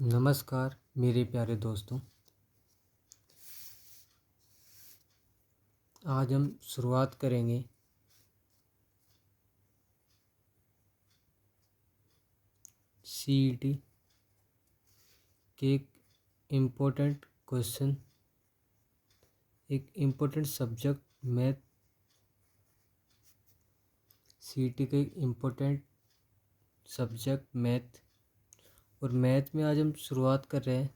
नमस्कार मेरे प्यारे दोस्तों। आज हम शुरुआत करेंगे सीईटी के एक इम्पोर्टेंट क्वेश्चन, एक इम्पोर्टेंट सब्जेक्ट मैथ। सीईटी का एक इम्पोर्टेंट सब्जेक्ट मैथ, और मैथ में आज हम शुरुआत कर रहे हैं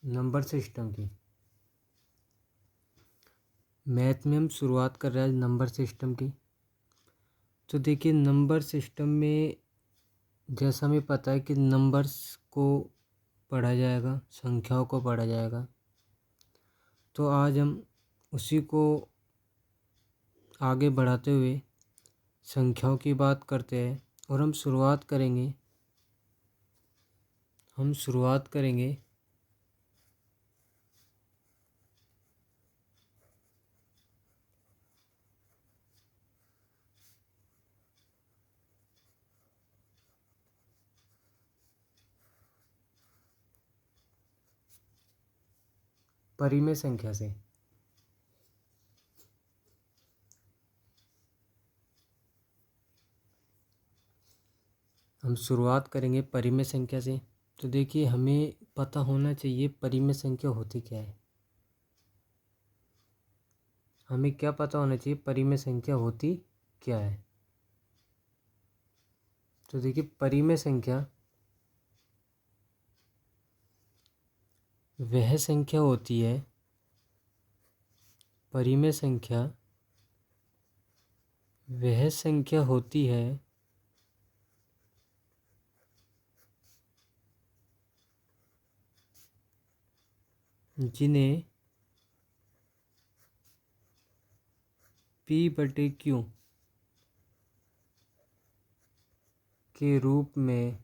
नंबर सिस्टम की। मैथ में हम शुरुआत कर रहे हैं नंबर सिस्टम की। तो देखिए, नंबर सिस्टम में जैसा हमें पता है कि नंबर्स को पढ़ा जाएगा, संख्याओं को पढ़ा जाएगा। तो आज हम उसी को आगे बढ़ाते हुए संख्याओं की बात करते हैं, और हम शुरुआत करेंगे परिमेय संख्या से। हम शुरुआत करेंगे परिमेय संख्या से। तो देखिए, हमें पता होना चाहिए परिमेय संख्या होती क्या है। हमें क्या पता होना चाहिए परिमेय संख्या होती क्या है। तो देखिए, परिमेय संख्या वह संख्या होती है, परिमेय संख्या वह संख्या होती है जिन्हें P/Q के रूप में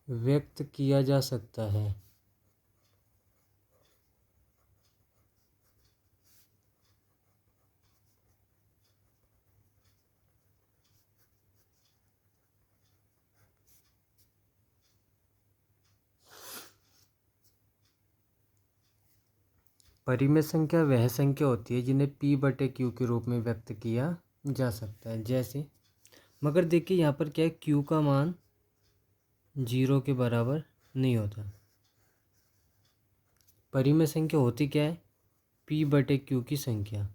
व्यक्त किया जा सकता है। परिमेय संख्या वह संख्या होती है जिन्हें P/Q के रूप में व्यक्त किया जा सकता है। जैसे, मगर देखिए यहाँ पर क्या है, Q का मान 0 के बराबर नहीं होता। परिमेय संख्या होती क्या है, P/Q की संख्या।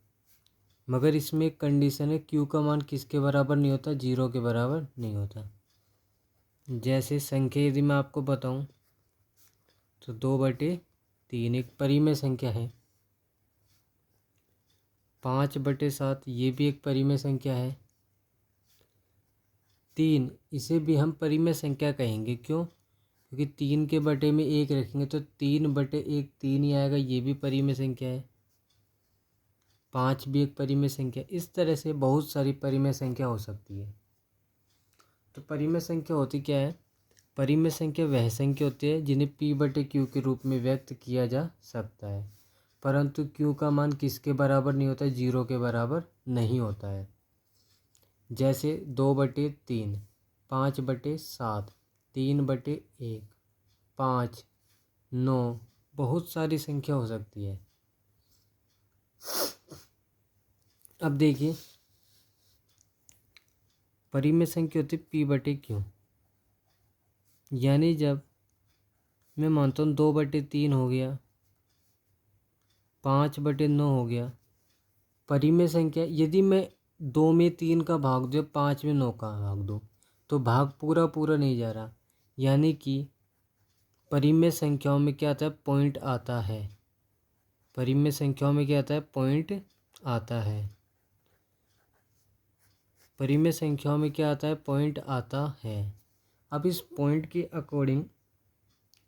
मगर इसमें एक कंडीशन है, Q का मान किसके बराबर नहीं होता, 0 के बराबर नहीं होता। जैसे संख्या यदि मैं आपको बताऊं तो 2/3 एक परिमेय संख्या है। 5/7 ये भी एक परिमेय संख्या है। 3 इसे भी हम परिमेय संख्या कहेंगे। क्यों? क्योंकि 3 के बटे में 1 रखेंगे तो 3/1 3 ही आएगा, ये भी परिमेय संख्या है। 5 भी एक परिमेय संख्या। इस तरह से बहुत सारी परिमेय संख्या हो सकती है। तो परिमेय संख्या होती क्या है, परिमेय संख्या वह संख्या होती है जिन्हें P/Q के रूप में व्यक्त किया जा सकता है, परंतु Q का मान किसके बराबर नहीं होता, 0 के बराबर नहीं होता है। जैसे 2/3, 5/7, 3/1, 5, 9, बहुत सारी संख्या हो सकती है। अब देखिए, परिमेय संख्या होती P/Q, यानी जब मैं मानता हूँ 2/3 हो गया, 5/9 हो गया, परिमेय संख्या। यदि मैं 2 में 3 का भाग दूँ, 5 में 9 का भाग दूँ, तो भाग पूरा पूरा नहीं जा रहा, यानी कि परिमेय संख्याओं में क्या आता है, पॉइंट आता है। परिमेय संख्याओं में क्या आता है, पॉइंट आता है। परिमेय संख्याओं में क्या आता है, पॉइंट आता है। अब इस पॉइंट के अकॉर्डिंग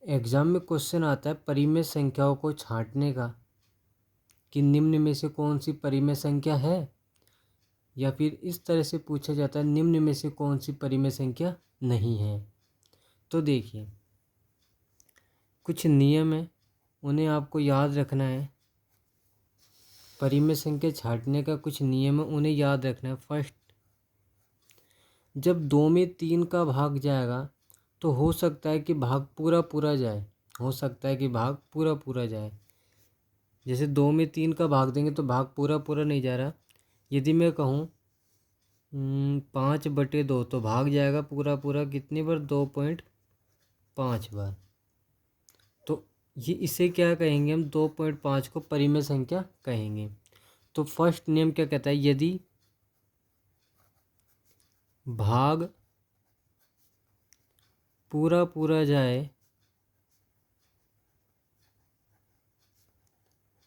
एग्जाम में क्वेश्चन आता है परिमेय संख्याओं को छांटने का, कि निम्न में से कौन सी परिमेय संख्या है, या फिर इस तरह से पूछा जाता है निम्न में से कौन सी परिमेय संख्या नहीं है। तो देखिए, कुछ नियम है, उन्हें आपको याद रखना है। परिमेय संख्या छाँटने का कुछ नियम है, उन्हें याद रखना है। फर्स्ट, जब 2 में 3 का भाग जाएगा तो हो सकता है कि भाग पूरा पूरा जाए, हो सकता है कि भाग पूरा पूरा जाए। जैसे 2 में 3 का भाग देंगे तो भाग पूरा पूरा नहीं जा रहा। यदि मैं कहूँ 5/2 तो भाग जाएगा पूरा पूरा कितनी बार, 2.5 बार। तो ये इसे क्या कहेंगे हम, 2.5 को परिमेय संख्या कहेंगे। तो फर्स्ट नियम क्या कहता है, यदि भाग पूरा पूरा जाए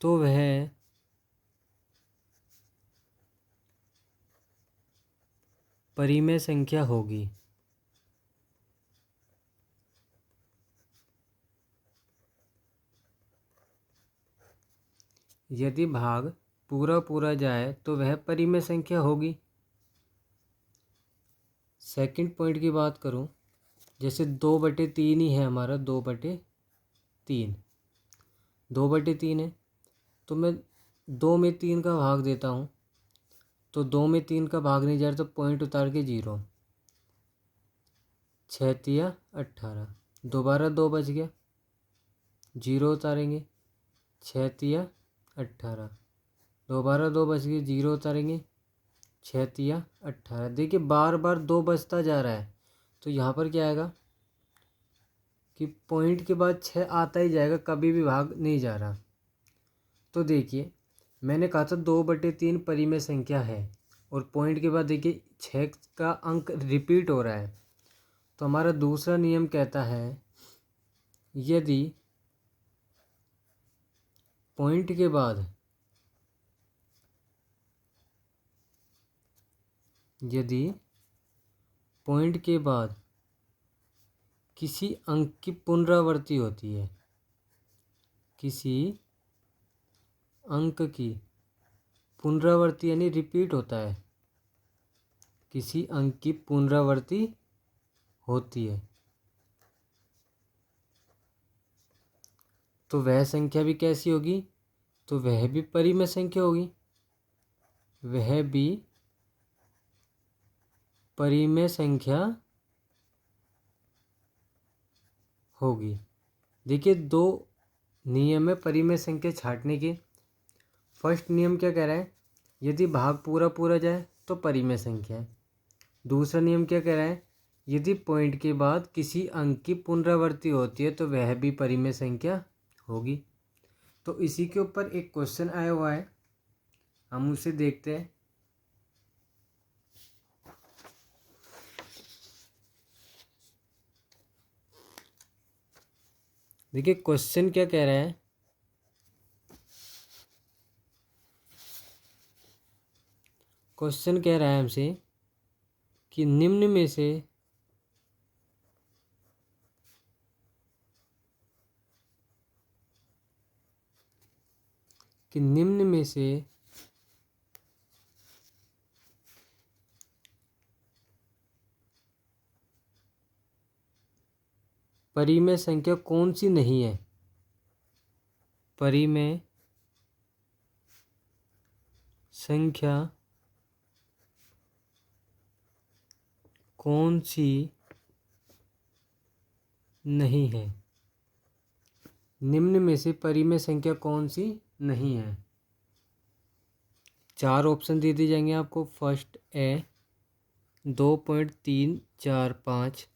तो वह परिमेय संख्या होगी। यदि भाग पूरा पूरा जाए तो वह परिमेय संख्या होगी। सेकंड पॉइंट की बात करूं, जैसे 2/3 ही है हमारा, 2/3, 2/3 है, तो मैं 2 में 3 का भाग देता हूँ, तो 2 में 3 का भाग नहीं जा रहा तो पॉइंट उतार के 0, 6×3 18, दोबारा 2 बच गया, 0 उतारेंगे, 6×3 18, दोबारा 2 बच गए, 0 उतारेंगे, 6×3 18। देखिए बार बार 2 बचता जा रहा है, तो यहाँ पर क्या आएगा कि पॉइंट के बाद 6 आता ही जाएगा, कभी भी भाग नहीं जा रहा। तो देखिए मैंने कहा था 2/3 परिमेय संख्या है, और पॉइंट के बाद देखिए 6 का अंक रिपीट हो रहा है। तो हमारा दूसरा नियम कहता है, यदि पॉइंट के बाद किसी अंक की पुनरावृत्ति होती है, किसी अंक की पुनरावृत्ति यानी रिपीट होता है, किसी अंक की पुनरावृत्ति होती है, तो वह संख्या भी कैसी होगी, तो वह भी परिमेय संख्या होगी, वह भी परिमेय संख्या होगी। देखिए 2 नियम है परिमेय संख्या छाँटने के। फर्स्ट नियम क्या कह रहा है, यदि भाग पूरा पूरा जाए तो परिमेय संख्या है। दूसरा नियम क्या कह रहा है, यदि पॉइंट के बाद किसी अंक की पुनरावृत्ति होती है तो वह भी परिमेय संख्या होगी। तो इसी के ऊपर एक क्वेश्चन आया हुआ है, हम उसे देखते हैं। देखिए क्वेश्चन क्या कह रहा है, क्वेश्चन कह रहा है हमसे कि निम्न में से परिमेय संख्या कौन सी नहीं है, परिमेय संख्या कौन सी नहीं है, निम्न में से परिमेय संख्या कौन सी नहीं है। 4 ऑप्शन दे दिए जाएंगे आपको। फर्स्ट ए 2.345,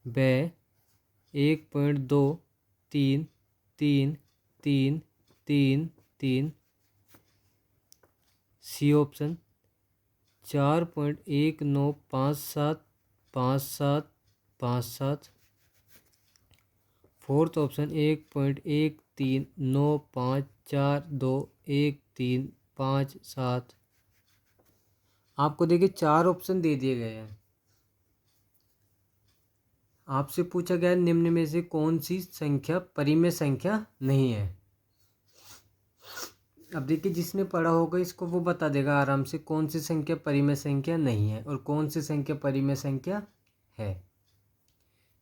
ब 1.2333333, सी ऑप्शन 4.19575757, फोर्थ ऑप्शन 1.13954213557। आपको देखिए 4 ऑप्शन दे दिए गए हैं। आपसे पूछा गया है निम्न में से कौन सी संख्या परिमेय संख्या नहीं है। अब देखिए जिसने पढ़ा होगा इसको वो बता देगा आराम से कौन सी संख्या परिमेय संख्या नहीं है और कौन सी संख्या परिमेय संख्या है।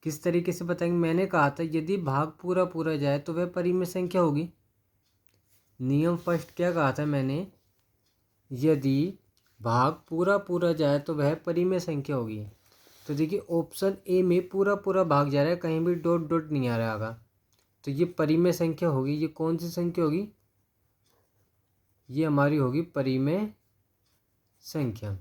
किस तरीके से बताएंगे? मैंने कहा था यदि भाग पूरा पूरा जाए तो वह परिमेय संख्या होगी। नियम फर्स्ट क्या कहा था मैंने? यदि भाग पूरा पूरा जाए तो वह परिमेय संख्या होगी। तो देखिए ऑप्शन ए में पूरा पूरा भाग जा रहा है, कहीं भी डॉट डॉट नहीं आ रहा होगा, तो ये परिमेय संख्या होगी। ये कौन सी संख्या होगी? ये हमारी होगी परिमेय संख्या।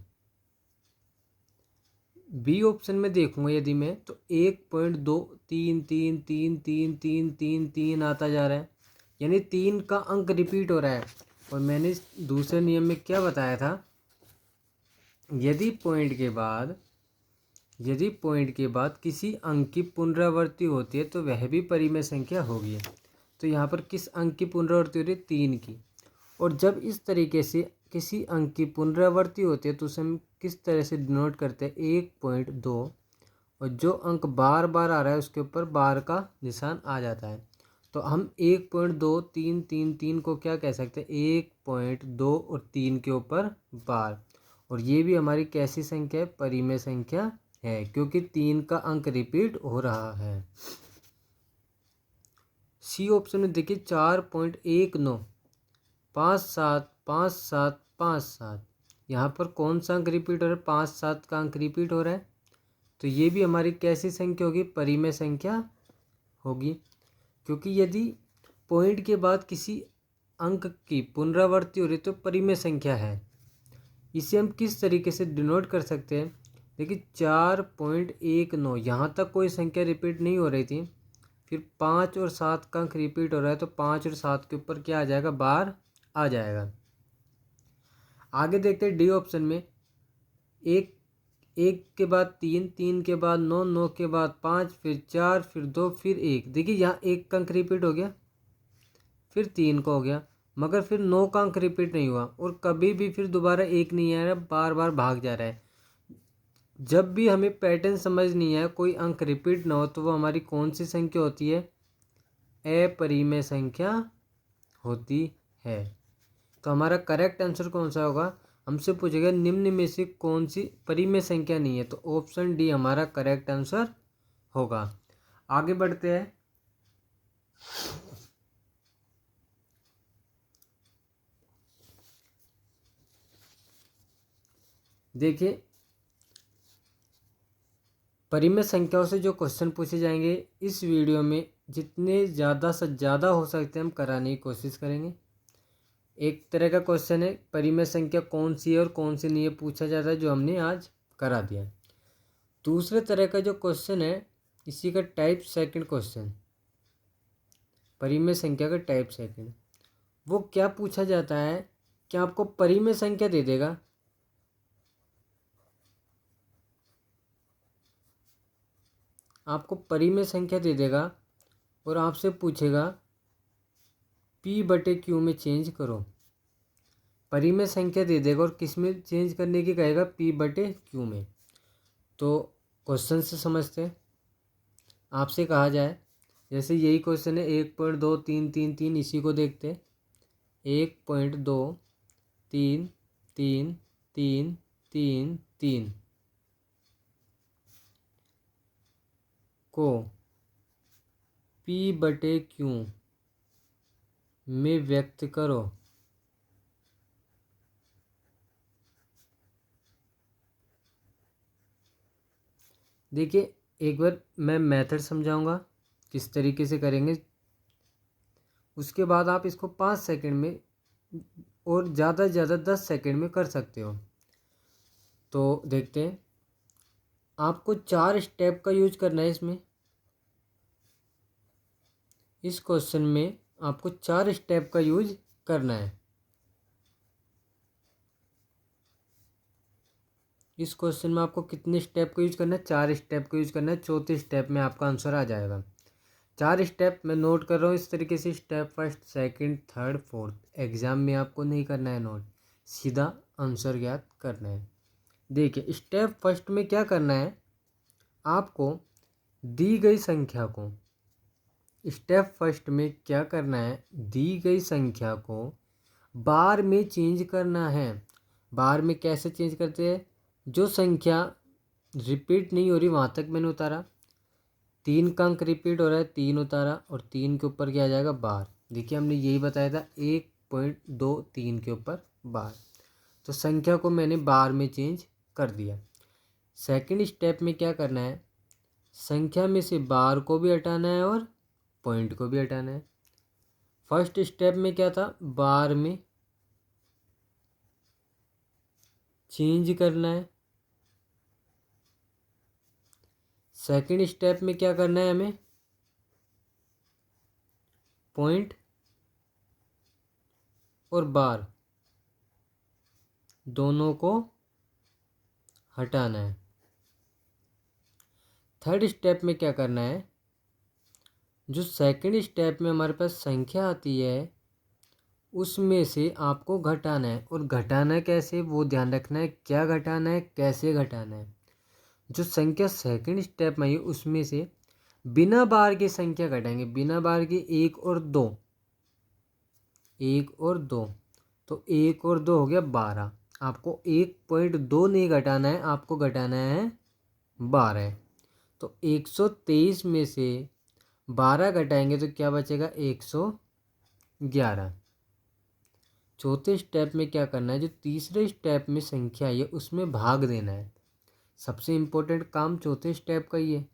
बी ऑप्शन में देखूंगा यदि मैं, तो 1.2 3 3 3 3 3 3 आता जा रहा है, यानी 3 का अंक रिपीट हो रहा है। और मैंने दूसरे नियम में क्या बताया था? यदि पॉइंट के बाद किसी अंक की पुनरावृत्ति होती है तो वह भी परिमेय संख्या होगी। तो यहाँ पर किस अंक की पुनरावृत्ति हो रही है? 3 की। और जब इस तरीके से किसी अंक की पुनरावृत्ति होती है तो उसे हम किस तरह से डिनोट करते हैं? 1.2, और जो अंक बार बार आ रहा है उसके ऊपर बार का निशान आ जाता है। तो हम 1.2333 को क्या कह सकते हैं? 1.2 और 3 के ऊपर बार। और ये भी हमारी कैसी संख्या है? परिमेय संख्या है, क्योंकि 3 का अंक रिपीट हो रहा है। सी ऑप्शन में देखिए 4.19 5 7 5 7 5 7, यहाँ पर कौन सा अंक रिपीट हो रहा है? 5 7 का अंक रिपीट हो रहा है। तो ये भी हमारी कैसी संख्या होगी? परिमेय संख्या होगी, क्योंकि यदि पॉइंट के बाद किसी अंक की पुनरावृत्ति हो रही तो परिमेय संख्या है। इसे हम किस तरीके से डिनोट कर सकते हैं? देखिए 4.19, यहाँ तक कोई संख्या रिपीट नहीं हो रही थी, फिर 5 और 7 का अंक रिपीट हो रहा है, तो 5 और 7 के ऊपर क्या आ जाएगा? बार आ जाएगा। आगे देखते हैं डी ऑप्शन में, 1 के बाद 3, 3 के बाद 9, 9 के बाद 5, फिर 4, फिर 2, फिर 1। देखिए यहाँ 1 का अंक रिपीट हो गया, फिर 3 का हो गया, मगर फिर 9 का अंक रिपीट नहीं हुआ, और कभी भी फिर दोबारा 1 नहीं आ रहा, बार बार भाग जा रहा है। जब भी हमें पैटर्न समझ नहीं आया, कोई अंक रिपीट ना हो, तो वो हमारी कौन सी संख्या होती है? अपरिमेय संख्या होती है। तो हमारा करेक्ट आंसर कौन सा होगा? हमसे पूछेगा निम्न में से कौन सी परिमेय संख्या नहीं है, तो ऑप्शन डी हमारा करेक्ट आंसर होगा। आगे बढ़ते हैं। देखिए परिमेय संख्याओं से जो क्वेश्चन पूछे जाएंगे इस वीडियो में, जितने ज़्यादा से ज़्यादा हो सकते हैं हम कराने की कोशिश करेंगे। एक तरह का क्वेश्चन है परिमेय संख्या कौन सी है और कौन सी नहीं है, पूछा जाता है, जो हमने आज करा दिया। दूसरे तरह का जो क्वेश्चन है, इसी का टाइप सेकंड क्वेश्चन, परिमेय संख्या का टाइप सेकंड, वो क्या पूछा जाता है? क्या आपको परिमेय संख्या दे देगा, आपको परिमेय संख्या दे देगा और आपसे पूछेगा P/Q में चेंज करो। परिमेय संख्या दे देगा और किस में चेंज करने की कहेगा? P/Q में। तो क्वेश्चन से समझते हैं। आपसे कहा जाए, जैसे यही क्वेश्चन है 1.2333, इसी को देखते हैं। 1.233333 को P/Q में व्यक्त करो। देखिए एक बार मैं मेथड समझाऊंगा किस तरीके से करेंगे, उसके बाद आप इसको 5 सेकंड में और ज़्यादा से ज़्यादा 10 सेकंड में कर सकते हो। तो देखते हैं, आपको 4 स्टेप का यूज करना है इसमें। इस क्वेश्चन में आपको 4 स्टेप का यूज करना है। इस क्वेश्चन में आपको कितने स्टेप का यूज करना है? 4 स्टेप का यूज करना है। चौथे स्टेप में आपका आंसर आ जाएगा। 4 स्टेप मैं नोट कर रहा हूँ इस तरीके से, step first, second, third, fourth. Exam में आपको नहीं करना है नोट, सीधा आंसर ज्ञात करना है। देखिए स्टेप फर्स्ट में क्या करना है, आपको दी गई संख्या को, स्टेप फर्स्ट में क्या करना है, दी गई संख्या को बार में चेंज करना है। बार में कैसे चेंज करते हैं? जो संख्या रिपीट नहीं हो रही वहाँ तक मैंने उतारा, 3 का अंक रिपीट हो रहा है, 3 उतारा और 3 के ऊपर क्या आ जाएगा बार। देखिए हमने यही बताया था 1.23 के ऊपर बार, तो संख्या को मैंने बार में चेंज कर दिया। सेकंड स्टेप में क्या करना है, संख्या में से बार को भी हटाना है और पॉइंट को भी हटाना है। फर्स्ट स्टेप में क्या था, बार में चेंज करना है। सेकंड स्टेप में क्या करना है, हमें पॉइंट और बार दोनों को हटाना है। थर्ड स्टेप में क्या करना है, जो सेकंड स्टेप में हमारे पास संख्या आती है उसमें से आपको घटाना है, और घटाना कैसे वो ध्यान रखना है, क्या घटाना है कैसे घटाना है। जो संख्या सेकंड स्टेप में आई उसमें से बिना बार की संख्या घटाएंगे, बिना बार की 1 और 2, 1 और 2, तो 1 और 2 हो गया 12। आपको 1.2 नहीं घटाना है, आपको घटाना है 12। तो 123 में से 12 घटाएंगे तो क्या बचेगा 111। चौथे स्टेप में क्या करना है, जो तीसरे स्टेप में संख्या है उसमें भाग देना है। सबसे इम्पोर्टेंट काम चौथे स्टेप का ही है,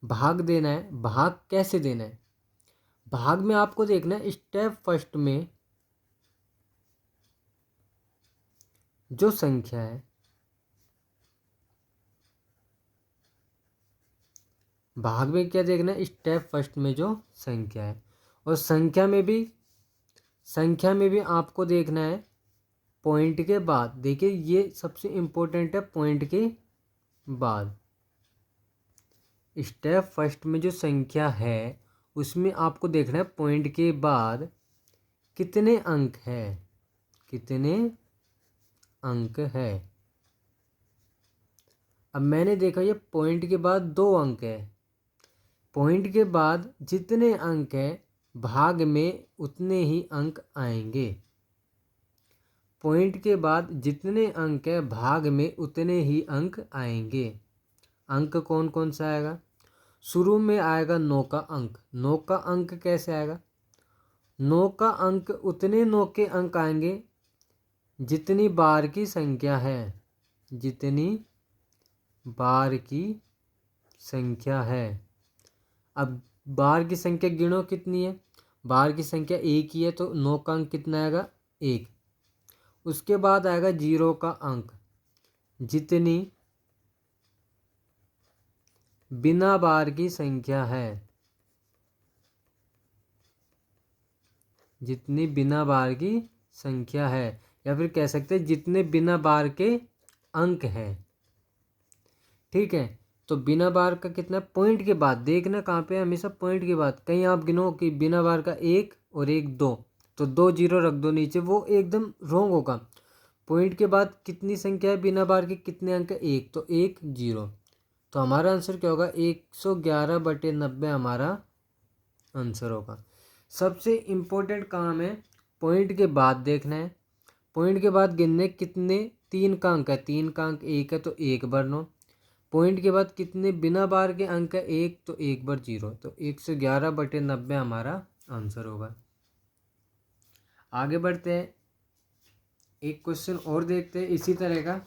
भाग देना है। भाग कैसे देना है, भाग में आपको देखना है स्टेप फर्स्ट में जो संख्या है, भाग में क्या देखना है, स्टेप फर्स्ट में जो संख्या है, और संख्या में भी आपको देखना है पॉइंट के बाद। देखिए ये सबसे इम्पोर्टेंट है, पॉइंट के बाद। स्टेप फर्स्ट में जो संख्या है उसमें आपको देखना है पॉइंट के बाद कितने अंक है, कितने अंक है। अब मैंने देखा ये पॉइंट के बाद 2 अंक है, पॉइंट के बाद जितने अंक है भाग में उतने ही अंक आएंगे। पॉइंट के बाद जितने अंक है भाग में उतने ही अंक आएंगे। अंक कौन कौन सा आएगा, शुरू में आएगा 9 का अंक। 9 का अंक कैसे आएगा, 9 का अंक उतने 9 के अंक आएंगे जितनी बार की संख्या है, जितनी बार की संख्या है। अब बार की संख्या गिनो कितनी है, बार की संख्या 1 ही है, तो 9 का अंक कितना आएगा 1। उसके बाद आएगा 0 का अंक, जितनी बिना बार की संख्या है, जितनी बिना बार की संख्या है, या फिर कह सकते हैं जितने बिना बार के अंक हैं। ठीक है, तो बिना बार का कितना, पॉइंट के बाद देखना कहाँ पे है, हमेशा पॉइंट के बाद। कहीं आप गिनो कि बिना बार का 1 और 1 2, तो 2 0 रख दो नीचे, वो एकदम रॉन्ग होगा। पॉइंट के बाद कितनी संख्या है बिना बार के, कितने अंक है 1, तो 1 0। तो हमारा आंसर क्या होगा 111/90 हमारा आंसर होगा। सबसे इम्पोर्टेंट काम है पॉइंट के बाद देखना है, पॉइंट के बाद गिनने कितने, 3 का अंक है, 3 का अंक 1 है तो 1 बार 9। पॉइंट के बाद कितने बिना बार के अंक है 1, तो 1 बार 0, तो 111/90 हमारा आंसर होगा। आगे बढ़ते हैं, एक क्वेश्चन और देखते हैं इसी तरह का।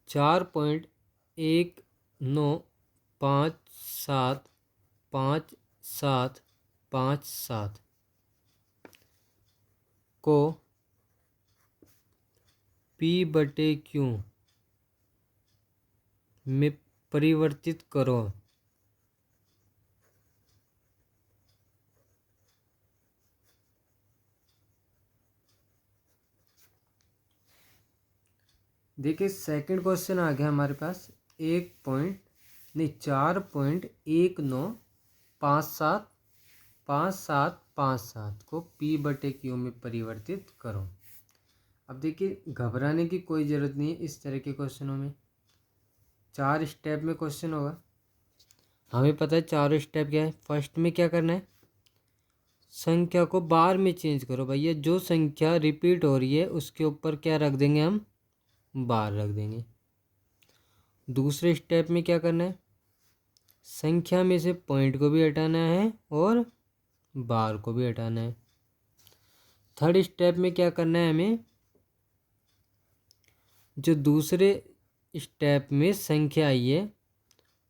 चार पॉइंट 19575757 को P/Q में परिवर्तित करो। देखिए सेकंड क्वेश्चन आ गया हमारे पास, 4.575757 को P/Q में परिवर्तित करो। अब देखिए घबराने की कोई ज़रूरत नहीं है इस तरह के क्वेश्चनों में, 4 स्टेप में क्वेश्चन होगा। हमें पता है चारों स्टेप क्या है। फर्स्ट में क्या करना है, संख्या को बार में चेंज करो भैया। जो संख्या रिपीट हो रही है उसके ऊपर क्या रख देंगे हम, बार रख देंगे। दूसरे स्टेप में क्या करना है, संख्या में से पॉइंट को भी हटाना है और बार को भी हटाना है। थर्ड स्टेप में क्या करना है, हमें जो दूसरे स्टेप में संख्या आई है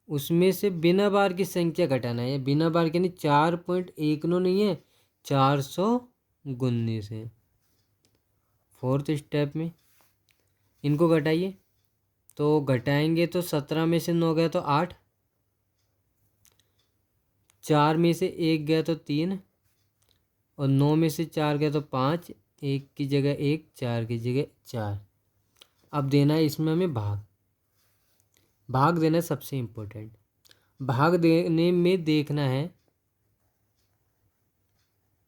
उसमें से बिना बार की संख्या घटाना है। बिना बार के नहीं, 4.19 नहीं है, 419 है। फोर्थ स्टेप में इनको घटाइए, तो घटाएंगे तो 17 में से 9 गया तो 8, 4 में से 1 गया तो 3, और 9 में से 4 गया तो 5, 1 की जगह 1, 4 की जगह 4। अब देना है इसमें हमें भाग। भाग देना है सबसे इम्पोर्टेंट। भाग देने में देखना है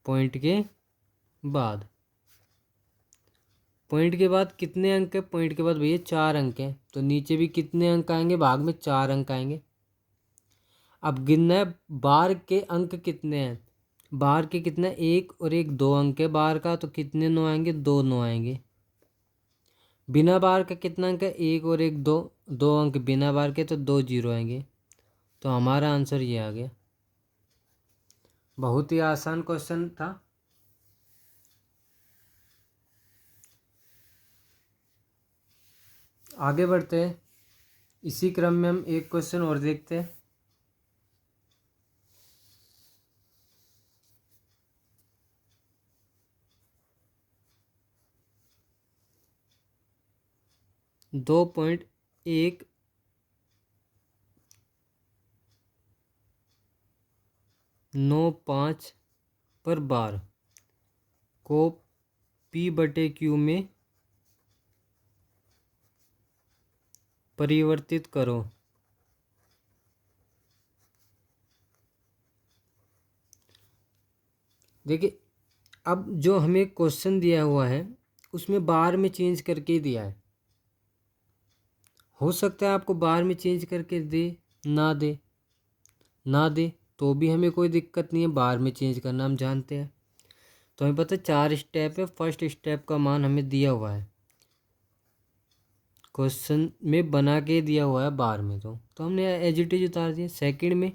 पॉइंट के बाद। पॉइंट के बाद कितने अंक है, पॉइंट के बाद भैया 4 अंक हैं, तो नीचे भी कितने अंक आएंगे, भाग में 4 अंक आएंगे। अब गिनना है बार के अंक कितने हैं। बार के कितना, 1 और 1 2 अंक है बार का, तो कितने 9 आएंगे, 2 9 आएंगे। बिना बार का कितना अंक है, 1 और 1 2, 2 अंक बिना बार के, तो 2 0 आएंगे। तो हमारा आंसर ये आ गया। बहुत ही आसान क्वेश्चन था। आगे बढ़ते हैं। इसी क्रम में हम एक क्वेश्चन और देखते हैं। दो पॉइंट एक 9.5 पर बार को P/Q में परिवर्तित करो। देखिए, अब जो हमें क्वेश्चन दिया हुआ है उसमें बार में चेंज करके दिया है। हो सकता है आपको बार में चेंज करके दे, ना दे तो भी हमें कोई दिक्कत नहीं है। बार में चेंज करना हम जानते हैं। तो हमें पता है 4 स्टेप है। फर्स्ट स्टेप का मान हमें दिया हुआ है, क्वेश्चन में बना के दिया हुआ है बार में, तो हमने एज इट इज उतार दिया। सेकंड में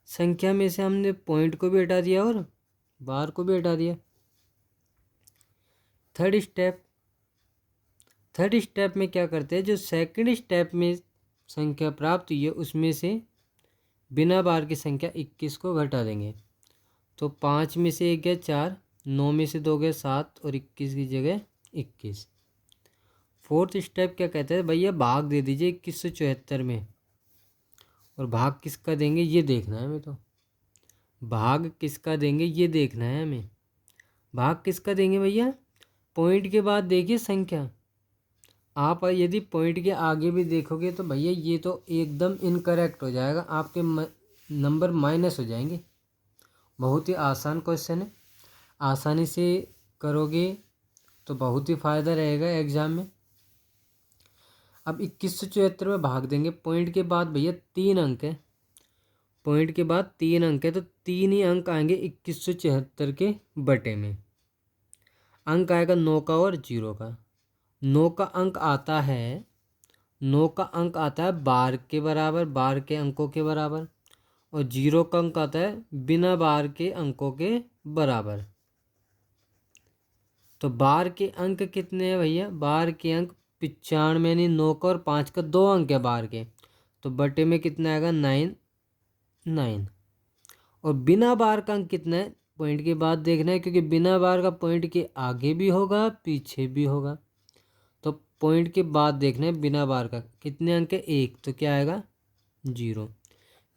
संख्या में से हमने पॉइंट को भी हटा दिया और बार को भी हटा दिया। थर्ड स्टेप में क्या करते हैं, जो सेकंड स्टेप में संख्या प्राप्त हुई है उसमें से बिना बार की संख्या 21 को घटा देंगे। तो 5 में से 1 गया 4, 9 में से 2 गया 7, और 21 की जगह 21। फोर्थ स्टेप क्या कहते हैं, भैया भाग दे दीजिए 2174 में। और भाग किसका देंगे ये देखना है हमें। तो भाग किसका देंगे ये देखना है हमें। भाग किसका देंगे भैया, पॉइंट के बाद देखिए संख्या। आप यदि पॉइंट के आगे भी देखोगे तो भैया ये तो एकदम इनकरेक्ट हो जाएगा, आपके नंबर माइनस हो जाएंगे। बहुत ही आसान क्वेश्चन है, आसानी से करोगे तो बहुत ही फ़ायदा रहेगा एग्ज़ाम में। अब 2174 में भाग देंगे। पॉइंट के बाद भैया 3 अंक है, पॉइंट के बाद 3 अंक है, तो 3 ही अंक आएंगे 2174 के बटे में। अंक आएगा 9 का और 0 का। 9 का अंक आता है, 9 का अंक आता है बार के बराबर, बार के अंकों के बराबर। और 0 का अंक आता है बिना बार के अंकों के बराबर। तो बार के अंक कितने हैं भैया, बार के अंक 95, यानी 9 का और 5 का 2 अंक है बार के, तो बटे में कितना आएगा 9। और बिना बार का अंक कितना है, पॉइंट के बाद देखना है, क्योंकि बिना बार का पॉइंट के आगे भी होगा पीछे भी होगा। तो पॉइंट के बाद देखना है बिना बार का कितने अंक है, 1, तो क्या आएगा 0।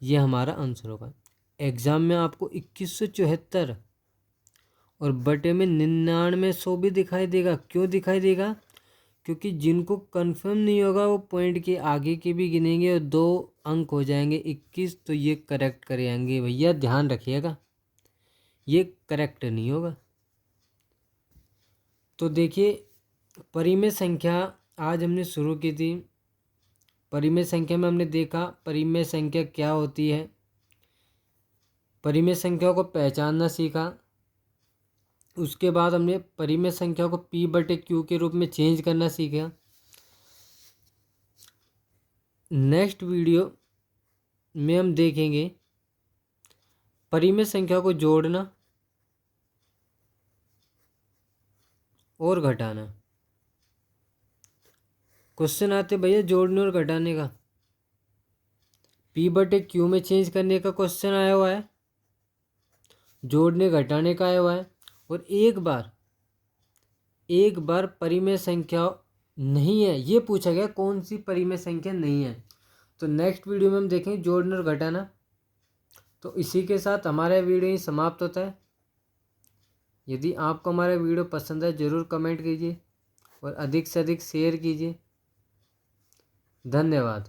ये हमारा आंसर होगा। एग्ज़ाम में आपको 2174 और बटे में 9900 भी दिखाई देगा। क्यों दिखाई देगा, क्योंकि जिनको कंफर्म नहीं होगा वो पॉइंट के आगे के भी गिनेंगे और 2 अंक हो जाएंगे 21, तो ये करेक्ट करेंगे भैया, ध्यान रखिएगा ये करेक्ट नहीं होगा। तो देखिए, परिमेय संख्या आज हमने शुरू की थी। परिमेय संख्या में हमने देखा परिमेय संख्या क्या होती है, परिमेय संख्या को पहचानना सीखा। उसके बाद हमने परिमेय संख्या को P/Q के रूप में चेंज करना सीखा। नेक्स्ट वीडियो में हम देखेंगे परिमेय संख्या को जोड़ना और घटाना। क्वेश्चन आते भैया जोड़ने और घटाने का, P/Q में चेंज करने का क्वेश्चन आया हुआ है, जोड़ने घटाने का आया हुआ है, और एक बार परिमेय संख्या नहीं है ये पूछा गया कौन सी परिमेय संख्या नहीं है। तो नेक्स्ट वीडियो में हम देखेंगे जोड़ना और घटाना। तो इसी के साथ हमारा वीडियो ही समाप्त होता है। यदि आपको हमारा वीडियो पसंद है ज़रूर कमेंट कीजिए और अधिक से अधिक शेयर कीजिए। धन्यवाद।